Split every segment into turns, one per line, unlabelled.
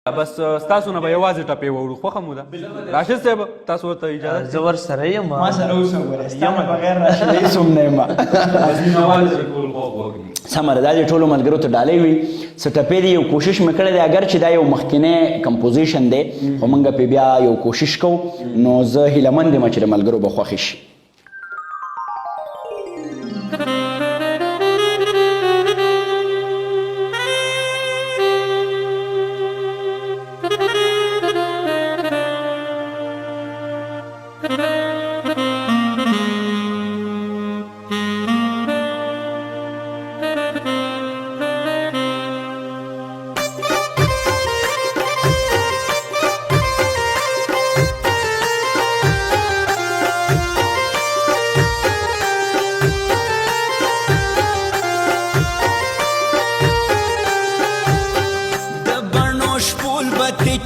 بس تاسو نه به یوازې ټپې وورو خوښه مو ده راشد صاحب تاسو ورته اجازه
زه ورسره یم
ما سره اوس وګوره ستانه بغیر راشد هیڅ هم نه یم
سمه ده دا دې ټولو ملګرو ته ډالۍ وي څه ټپې دي یو کوشش مې کړی دی اگر چې دا یو مخکینی کمپوزیشن دی خو موږ پې بیا یو کوشش کوو نو زه هیله مند یم چې د ملګرو به خوښې شي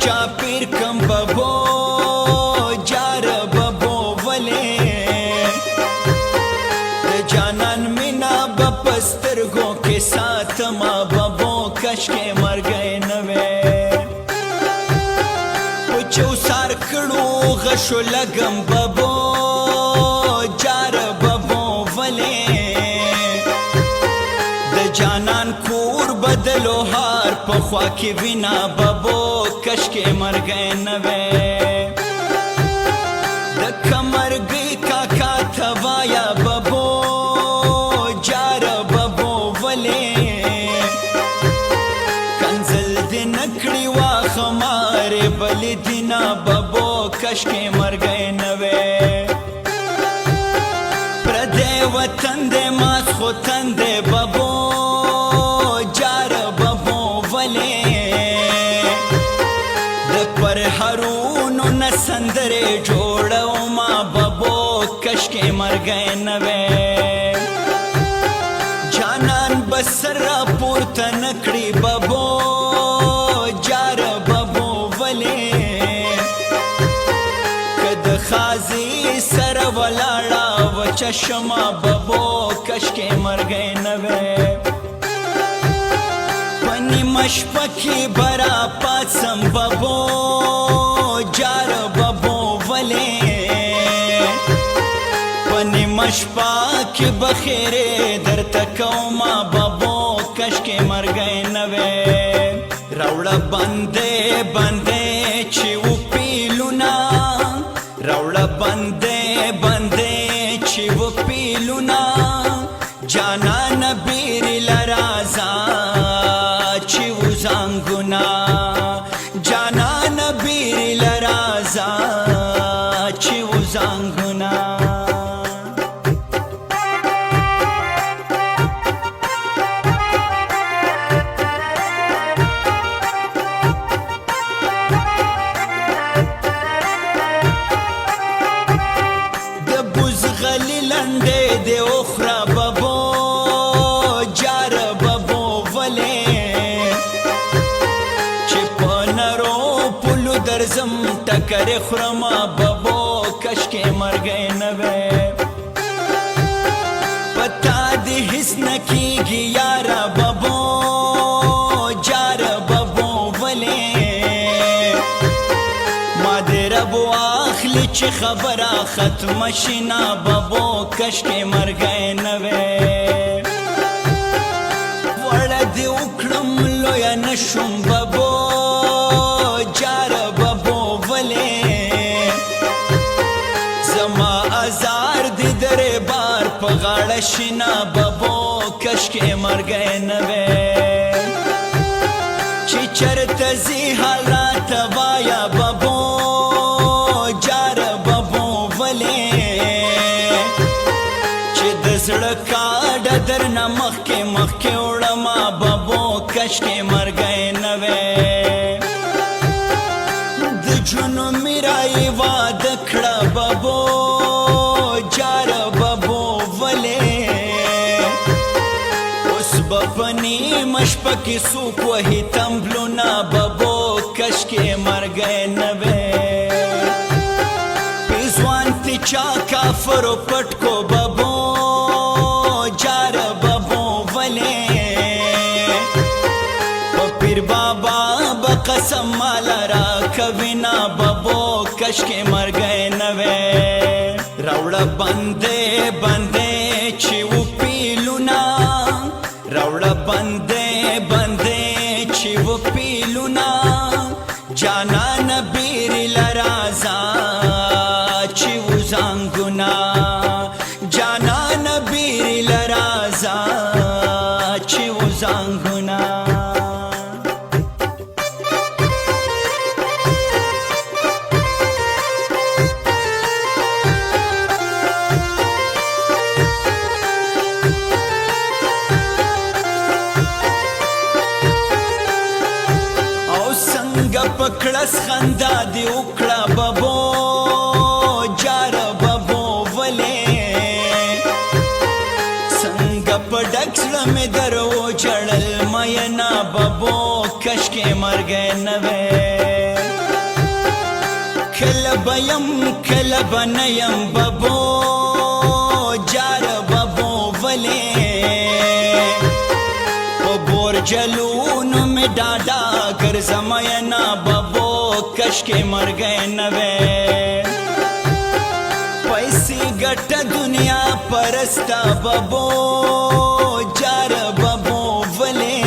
चापीर कम बबो जार बबो वले जानन मिना बपस्तरगों के साथ माँ बबो कश के मर गए नवे पुचो सार कड़ो गशो लगम बबो जार बबो वले जानन कूर बदलो हार पख्वा की बिना बबो कश के मर गए नवे मर गई काका थवाया बबो जार बबो वले कंजल दिन नकड़ी वा खमारे बलि दिना बबो कश के मर गए नवे प्रदे वतन दे मास खोतन दे बबो जार बबो वले पर हरू न संदरे जोड़ो माँ बबो कश के मर गए नवे जानन बसरा पुरत नकड़ी बबो जार बबो वले कद खाजी सर वलाड़ा व चश्मा बबो कश के मर गए नवे पनी मशपकी बरा पासम बबो जार बबो वले पनी मशपा की बखेरे दर तको माँ बबो कश के मर गए नवे रौड़ा बंदे बंदे चिव पीलुना रौड़ा बंदे बंदे चिव पीलुना जाना नबीर लराजा चिव जांगुना जाना नबीर लराजा चिव जांगुना दबुज गली लंडे दे ओखरा बबो जार बबो वले दरजम टकर खुरमा बबो कश के मर गए नवे पता दी हिस्न की गियारा बबो जार बबो वले मादे रबो आखली ची खबरा खत्म शिना बबो कश के मर गए नवे वड़ा दी उखड़म लोया नशुम बबो जार बबो वले जमा आजार दी दरे बार पगाड़ शिना बबो कश के मर गए नवे चिचर तजी हालात वाया बबो जार बबो वले चिद सड़का डदर नमक के उड़मा बबो कश के मर गए नवे जुनो मिराई वाद खड़ा बबो जार बबो वले उस बपनी मशपकी सूक वही तंबलुना बबो कश के मर गए नवे पिजवान तिचा काफरो पटको बबो जार बबो वले पीर बाबा बकसम مالا کوینا ببو کشکی مرگئی نوے روڑا بندے بندے چی و پیلونا روڑا بندے بندے چی و پیلونا جانان بیری لرازا چی و زنگونا جانان بیری لرازا چی و زنگونا پکړس خندا دی وکړه ببو جار ببو ولې څنګه په ډک زړه مې درو چړل مینا ببو کشکې مرګې نه وې کله به یم کله به نه یم ببو جار ببو ولې په بورجلونو مې ډاډا ګرځم مینا ببو کشکې مرګې نه وې پیسې ګټه دنیا پرسته ببو جار ببو ولې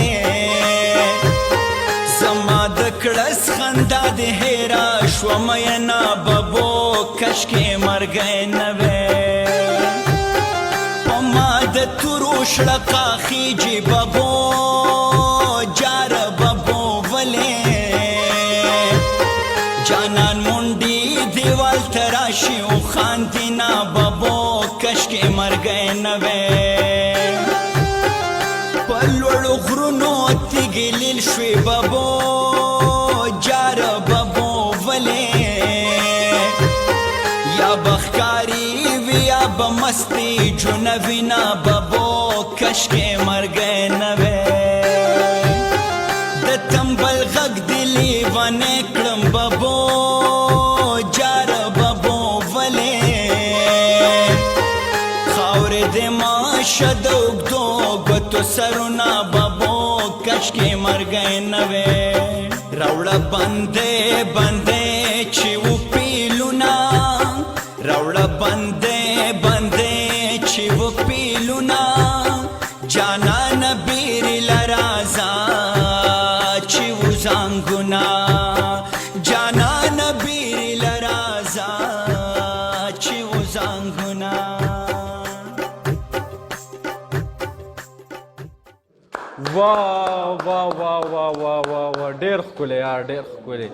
زما د کړس خندا دې هېره شوه مینا ببو کشکې مرګې نه وې په ما د تورو شړقه خیجي ببو جار ببو ولې جانان منډي دیوال تراشي او خاندینا ببو کشکې مرګې نه وې په لوړو غرونو تیږې لیل شوې ببو جار ببو ولې یا بخکاری وی یا بمستی جنوینا ببو کشکې مرګې نه وې د تنبل غږ دلی ونه کړم ببو جار ببو ولې خاورې د ماشه د اوږدو ګوتو سرونه ببو کشکې مرګې نه وې راوړه بندې بندې چې و پیلونا راوړه بندې بندې چې و پیلونا جانان بیری لرازا چی و زنگونا جانان بیری لرازا چی و زنگونا
واو واو واو واو واو واو ډېر ښکلی یار ډېر ښکلی